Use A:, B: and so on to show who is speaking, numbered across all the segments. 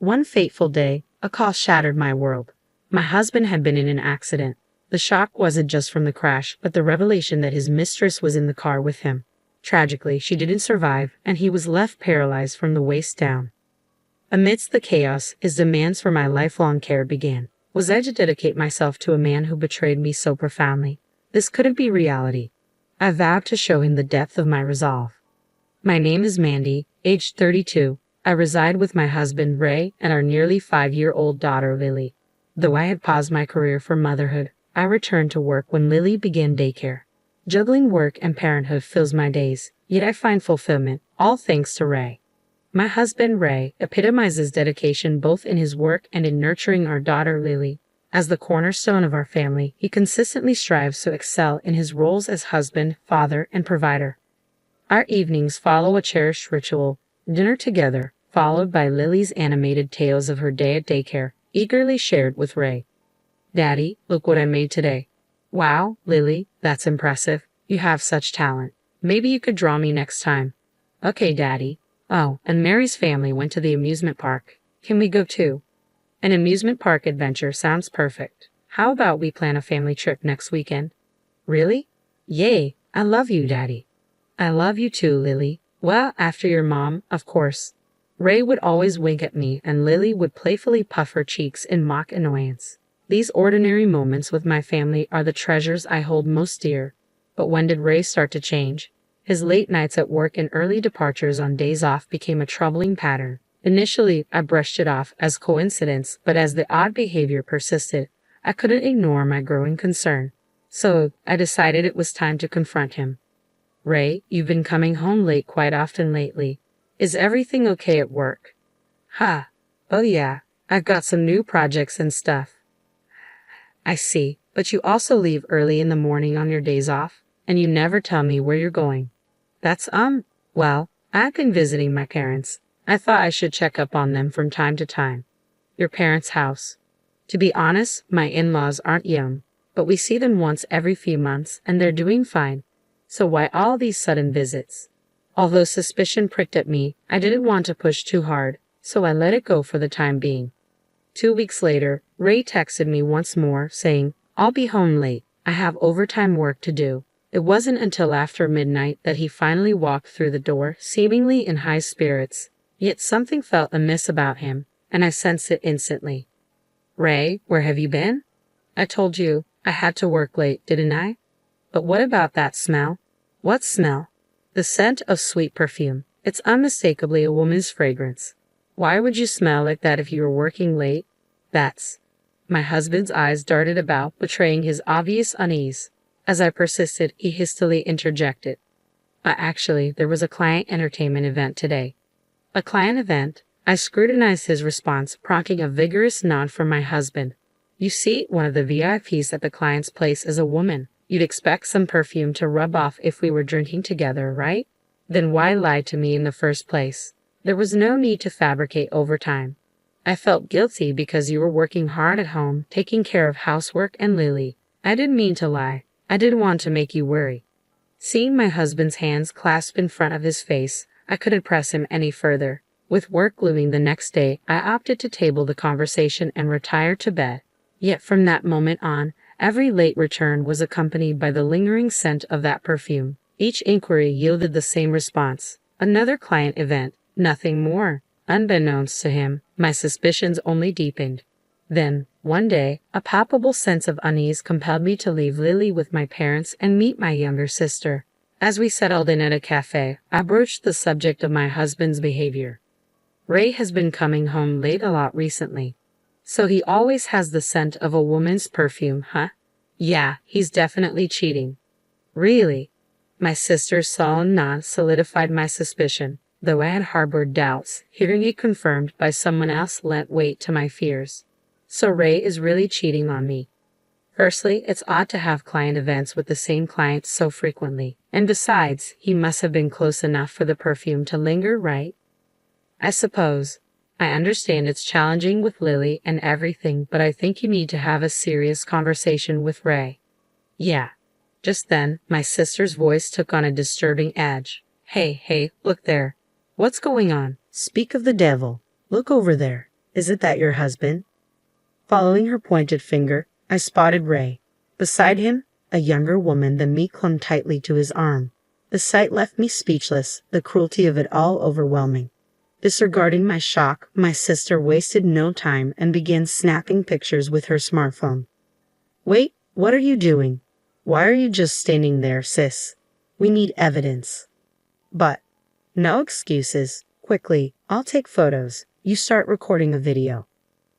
A: One fateful day, a call shattered my world. My husband had been in an accident. The shock wasn't just from the crash, but the revelation that his mistress was in the car with him. Tragically, she didn't survive, and he was left paralyzed from the waist down. Amidst the chaos, his demands for my lifelong care began. Was I to dedicate myself to a man who betrayed me so profoundly? This couldn't be reality. I vowed to show him the depth of my resolve. My name is Mandy, aged 32. I reside with my husband, Ray, and our nearly 5-year-old daughter, Lily. Though I had paused my career for motherhood, I returned to work when Lily began daycare. Juggling work and parenthood fills my days, yet I find fulfillment, all thanks to Ray. My husband, Ray, epitomizes dedication both in his work and in nurturing our daughter, Lily. As the cornerstone of our family, he consistently strives to excel in his roles as husband, father, and provider. Our evenings follow a cherished ritual, dinner together, followed by Lily's animated tales of her day at daycare, eagerly shared with Ray. "Daddy, look what I made today." "Wow, Lily, that's impressive. You have such talent. Maybe you could draw me next time." "Okay, Daddy." "Oh, and Mary's family went to the amusement park. Can we go too?" "An amusement park adventure sounds perfect. How about we plan a family trip next weekend?" "Really?" "Yay, I love you, Daddy." "I love you too, Lily. Well, after your mom, of course." Ray would always wink at me, and Lily would playfully puff her cheeks in mock annoyance. These ordinary moments with my family are the treasures I hold most dear. But when did Ray start to change? His late nights at work and early departures on days off became a troubling pattern. Initially, I brushed it off as coincidence, but as the odd behavior persisted, I couldn't ignore my growing concern. So, I decided it was time to confront him. "Ray, you've been coming home late quite often lately. Is everything okay at work?" "Ha! Oh yeah, I've got some new projects and stuff." "I see, but you also leave early in the morning on your days off, and you never tell me where you're going." "That's, well, I've been visiting my parents. I thought I should check up on them from time to time." "Your parents' house?" "To be honest, my in-laws aren't young, but we see them once every few months, and they're doing fine. So why all these sudden visits?" Although suspicion pricked at me, I didn't want to push too hard, so I let it go for the time being. 2 weeks later, Ray texted me once more, saying, "I'll be home late. I have overtime work to do." It wasn't until after midnight that he finally walked through the door, seemingly in high spirits. Yet something felt amiss about him, and I sensed it instantly. "Ray, where have you been?" "I told you I had to work late, didn't I?" "But what about that smell?" "What smell?" "The scent of sweet perfume. It's unmistakably a woman's fragrance." "Why would you smell like that if you were working late?" "That's—" My husband's eyes darted about, betraying his obvious unease. As I persisted, he hastily interjected. Actually, there was a client entertainment event today." "A client event?" I scrutinized his response, prompting a vigorous nod from my husband. "You see, one of the VIPs at the client's place is a woman. You'd expect some perfume to rub off if we were drinking together, right? Then why lie to me in the first place? There was no need to fabricate overtime. I felt guilty because you were working hard at home, taking care of housework and Lily. I didn't mean to lie. I didn't want to make you worry." Seeing my husband's hands clasped in front of his face, I couldn't press him any further. With work looming the next day, I opted to table the conversation and retire to bed. Yet from that moment on, every late return was accompanied by the lingering scent of that perfume. Each inquiry yielded the same response. Another client event, nothing more. Unbeknownst to him, my suspicions only deepened. Then, one day, a palpable sense of unease compelled me to leave Lily with my parents and meet my younger sister. As we settled in at a cafe, I broached the subject of my husband's behavior. "Ray has been coming home late a lot recently." "So he always has the scent of a woman's perfume, huh?" "Yeah, he's definitely cheating." "Really?" My sister's solemn nod solidified my suspicion, though I had harbored doubts. Hearing it confirmed by someone else lent weight to my fears. So Ray is really cheating on me. Firstly, it's odd to have client events with the same client so frequently. And besides, he must have been close enough for the perfume to linger, right? "I suppose. I understand it's challenging with Lily and everything, but I think you need to have a serious conversation with Ray." "Yeah." Just then, my sister's voice took on a disturbing edge. Hey, look there." "What's going on?" "Speak of the devil. Look over there." Is it that your husband? Following her pointed finger, I spotted Ray. Beside him, a younger woman than me clung tightly to his arm. The sight left me speechless, the cruelty of it all overwhelming. Disregarding my shock, my sister wasted no time and began snapping pictures with her smartphone. Wait, what are you doing? Why are you just standing there, sis? We need evidence. But, no excuses. Quickly, I'll take photos. You start recording a video.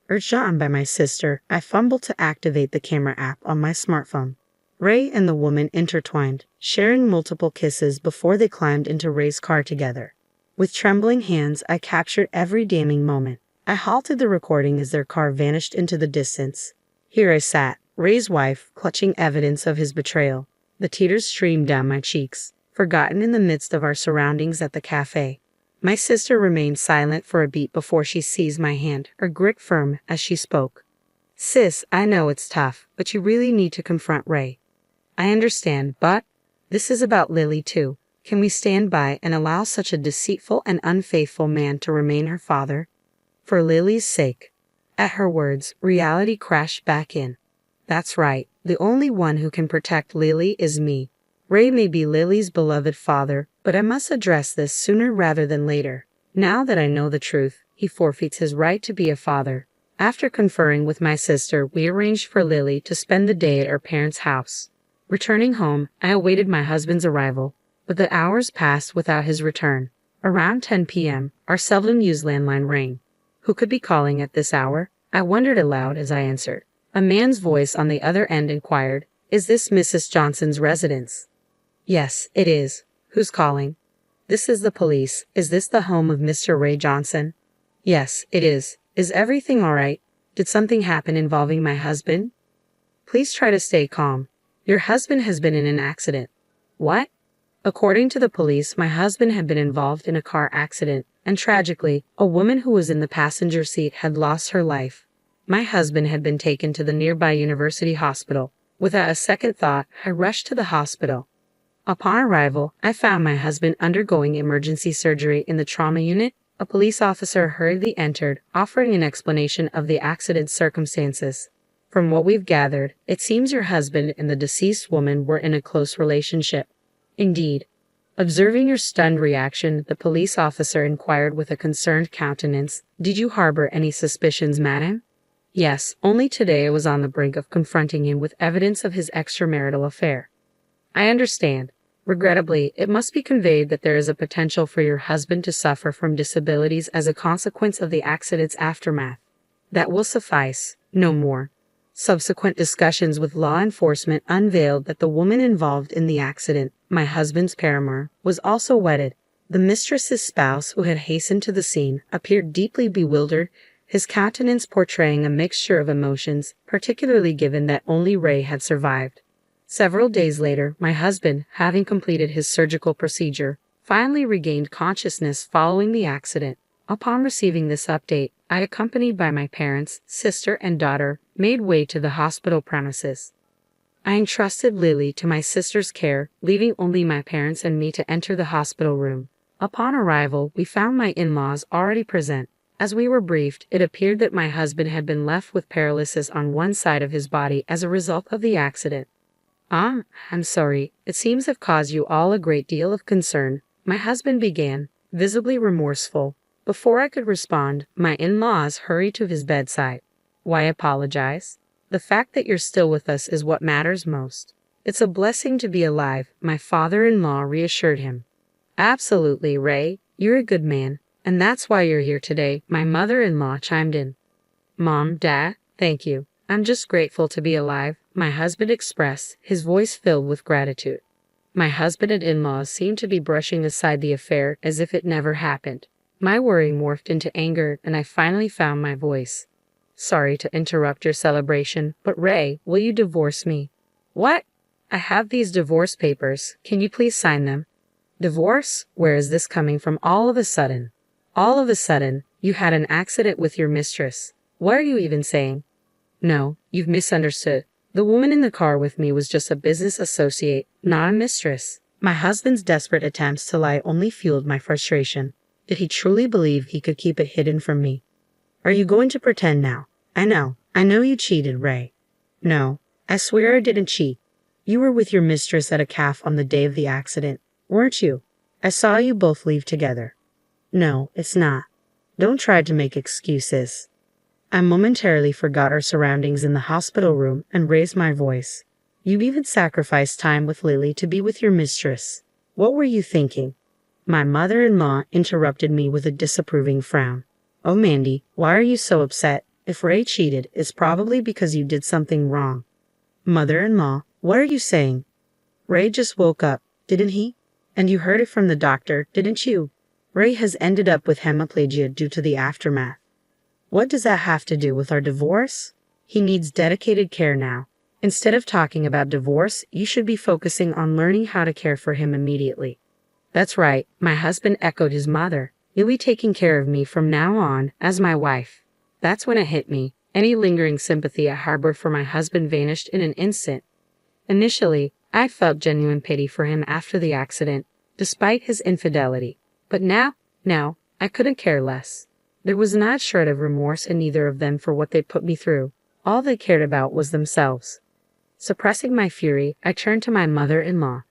A: Urged on by my sister, I fumbled to activate the camera app on my smartphone. Ray and the woman intertwined, sharing multiple kisses before they climbed into Ray's car together. With trembling hands, I captured every damning moment. I halted the recording as their car vanished into the distance. Here I sat, Ray's wife, clutching evidence of his betrayal. The tears streamed down my cheeks, forgotten in the midst of our surroundings at the cafe. My sister remained silent for a beat before she seized my hand, her grip firm as she spoke. Sis, I know it's tough, but you really need to confront Ray. I understand, but this is about Lily too. Can we stand by and allow such a deceitful and unfaithful man to remain her father? For Lily's sake. At her words, reality crashed back in. That's right, the only one who can protect Lily is me. Ray may be Lily's beloved father, but I must address this sooner rather than later. Now that I know the truth, he forfeits his right to be a father. After conferring with my sister, we arranged for Lily to spend the day at her parents' house. Returning home, I awaited my husband's arrival, but the hours passed without his return. Around 10 p.m., our seldom-used landline rang. Who could be calling at this hour? I wondered aloud as I answered. A man's voice on the other end inquired, Is this Mrs. Johnson's residence? Yes, it is. Who's calling? This is the police. Is this the home of Mr. Ray Johnson? Yes, it is. Is everything all right? Did something happen involving my husband? Please try to stay calm. Your husband has been in an accident. What? According to the police, my husband had been involved in a car accident, and tragically, a woman who was in the passenger seat had lost her life. My husband had been taken to the nearby university hospital. Without a second thought, I rushed to the hospital. Upon arrival, I found my husband undergoing emergency surgery in the trauma unit. A police officer hurriedly entered, offering an explanation of the accident's circumstances. From what we've gathered, it seems your husband and the deceased woman were in a close relationship. Indeed. Observing your stunned reaction, the police officer inquired with a concerned countenance, Did you harbor any suspicions, madam? Yes, only today I was on the brink of confronting him with evidence of his extramarital affair. I understand. Regrettably, it must be conveyed that there is a potential for your husband to suffer from disabilities as a consequence of the accident's aftermath. That will suffice, no more. Subsequent discussions with law enforcement unveiled that the woman involved in the accident, my husband's paramour, was also wedded. The mistress's spouse, who had hastened to the scene, appeared deeply bewildered, his countenance portraying a mixture of emotions, particularly given that only Ray had survived. Several days later, my husband, having completed his surgical procedure, finally regained consciousness following the accident. Upon receiving this update, I, accompanied by my parents, sister, and daughter, made way to the hospital premises. I entrusted Lily to my sister's care, leaving only my parents and me to enter the hospital room. Upon arrival, we found my in-laws already present. As we were briefed, it appeared that my husband had been left with paralysis on one side of his body as a result of the accident. I'm sorry. It seems I've caused you all a great deal of concern, my husband began, visibly remorseful. Before I could respond, my in-laws hurried to his bedside. Why apologize? The fact that you're still with us is what matters most. It's a blessing to be alive, my father-in-law reassured him. Absolutely, Ray. You're a good man, and that's why you're here today, my mother-in-law chimed in. Mom, Dad, thank you. I'm just grateful to be alive, my husband expressed, his voice filled with gratitude. My husband and in-laws seemed to be brushing aside the affair as if it never happened. My worry morphed into anger, and I finally found my voice. Sorry to interrupt your celebration, but Ray, will you divorce me? What? I have these divorce papers. Can you please sign them? Divorce? Where is this coming from all of a sudden? All of a sudden, you had an accident with your mistress. What are you even saying? No, you've misunderstood. The woman in the car with me was just a business associate, not a mistress. My husband's desperate attempts to lie only fueled my frustration. Did he truly believe he could keep it hidden from me? Are you going to pretend now? I know you cheated, Ray. No, I swear I didn't cheat. You were with your mistress at a cafe on the day of the accident, weren't you? I saw you both leave together. No, it's not. Don't try to make excuses. I momentarily forgot our surroundings in the hospital room and raised my voice. You even sacrificed time with Lily to be with your mistress. What were you thinking? My mother-in-law interrupted me with a disapproving frown. Oh, Mandy, why are you so upset? If Ray cheated, it's probably because you did something wrong. Mother-in-law, what are you saying? Ray just woke up, didn't he? And you heard it from the doctor, didn't you? Ray has ended up with hemiplegia due to the aftermath. What does that have to do with our divorce? He needs dedicated care now. Instead of talking about divorce, you should be focusing on learning how to care for him immediately. That's right, my husband echoed his mother. You'll be taking care of me from now on as my wife. That's when it hit me. Any lingering sympathy I harbored for my husband vanished in an instant. Initially, I felt genuine pity for him after the accident, despite his infidelity. But now, I couldn't care less. There was not a shred of remorse in either of them for what they put me through. All they cared about was themselves. Suppressing my fury, I turned to my mother-in-law.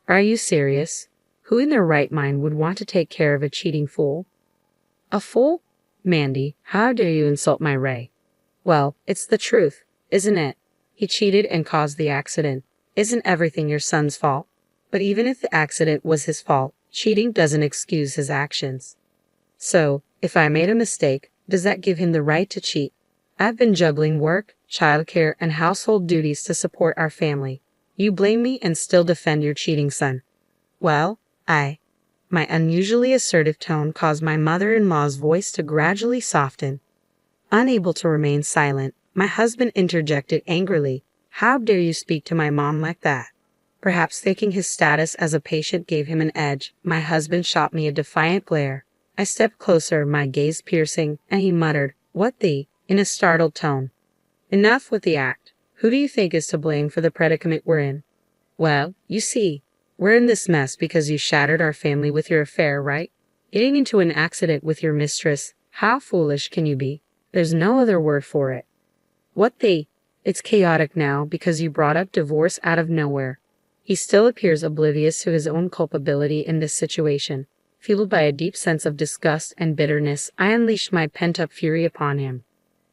A: Are you serious? Who in their right mind would want to take care of a cheating fool? A fool? Mandy, how dare you insult my Ray? Well, it's the truth, isn't it? He cheated and caused the accident. Isn't everything your son's fault? But even if the accident was his fault, cheating doesn't excuse his actions. So, if I made a mistake, does that give him the right to cheat? I've been juggling work, childcare, and household duties to support our family. You blame me and still defend your cheating son. Well, my unusually assertive tone caused my mother-in-law's voice to gradually soften. Unable to remain silent, my husband interjected angrily. How dare you speak to my mom like that? Perhaps thinking his status as a patient gave him an edge, my husband shot me a defiant glare. I stepped closer, my gaze piercing, and he muttered, "What the?" in a startled tone. Enough with the act. Who do you think is to blame for the predicament we're in? Well, you see, we're in this mess because you shattered our family with your affair, right? Getting into an accident with your mistress. How foolish can you be? There's no other word for it. What the? It's chaotic now because you brought up divorce out of nowhere. He still appears oblivious to his own culpability in this situation. Fueled by a deep sense of disgust and bitterness, I unleashed my pent-up fury upon him.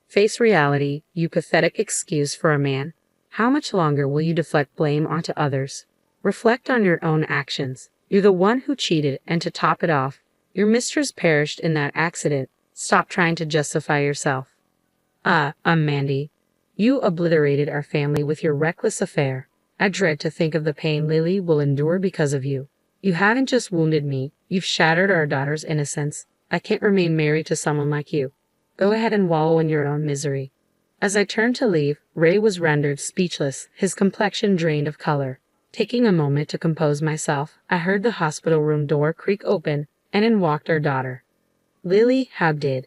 A: Face reality, you pathetic excuse for a man. How much longer will you deflect blame onto others? Reflect on your own actions. You're the one who cheated, and to top it off, your mistress perished in that accident. Stop trying to justify yourself. Mandy. You obliterated our family with your reckless affair. I dread to think of the pain Lily will endure because of you. You haven't just wounded me, you've shattered our daughter's innocence. I can't remain married to someone like you. Go ahead and wallow in your own misery. As I turned to leave, Ray was rendered speechless, his complexion drained of color. Taking a moment to compose myself, I heard the hospital room door creak open, and in walked our daughter. Lily, how did?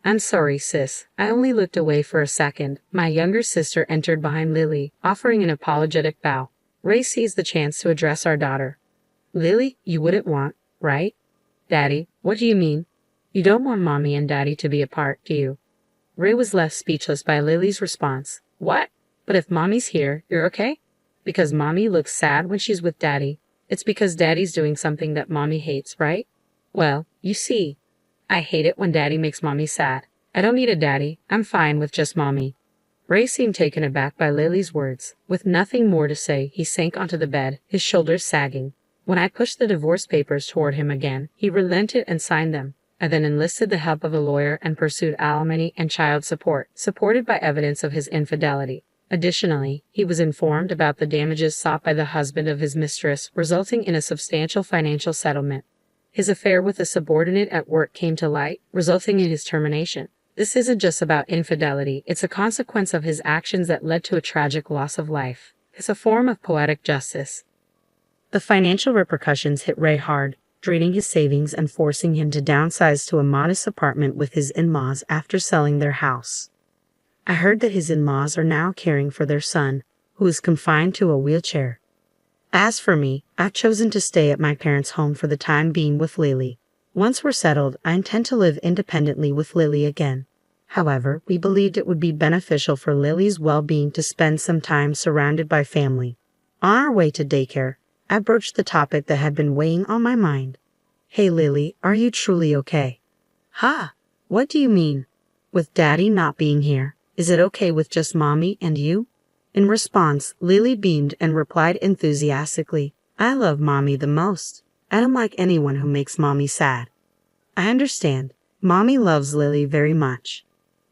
A: I'm sorry, sis. I only looked away for a second. My younger sister entered behind Lily, offering an apologetic bow. Ray seized the chance to address our daughter. Lily, you wouldn't want, right? Daddy, what do you mean? You don't want Mommy and Daddy to be apart, do you? Ray was left speechless by Lily's response. What? But if Mommy's here, you're okay? Because Mommy looks sad when she's with Daddy. It's because Daddy's doing something that Mommy hates, right? Well, you see, I hate it when Daddy makes Mommy sad. I don't need a daddy. I'm fine with just Mommy. Ray seemed taken aback by Lily's words. With nothing more to say, he sank onto the bed, his shoulders sagging. When I pushed the divorce papers toward him again, he relented and signed them. I then enlisted the help of a lawyer and pursued alimony and child support, supported by evidence of his infidelity. Additionally, he was informed about the damages sought by the husband of his mistress, resulting in a substantial financial settlement. His affair with a subordinate at work came to light, resulting in his termination. This isn't just about infidelity, it's a consequence of his actions that led to a tragic loss of life. It's a form of poetic justice. The financial repercussions hit Ray hard, draining his savings and forcing him to downsize to a modest apartment with his in-laws after selling their house. I heard that his in-laws are now caring for their son, who is confined to a wheelchair. As for me, I've chosen to stay at my parents' home for the time being with Lily. Once we're settled, I intend to live independently with Lily again. However, we believed it would be beneficial for Lily's well-being to spend some time surrounded by family. On our way to daycare, I broached the topic that had been weighing on my mind. "Hey Lily, are you truly okay?" "Ha! What do you mean? With Daddy not being here, is it okay with just Mommy and you?" In response, Lily beamed and replied enthusiastically, "I love Mommy the most. I don't like anyone who makes Mommy sad." "I understand. Mommy loves Lily very much."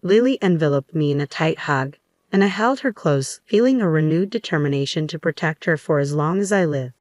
A: Lily enveloped me in a tight hug, and I held her close, feeling a renewed determination to protect her for as long as I live.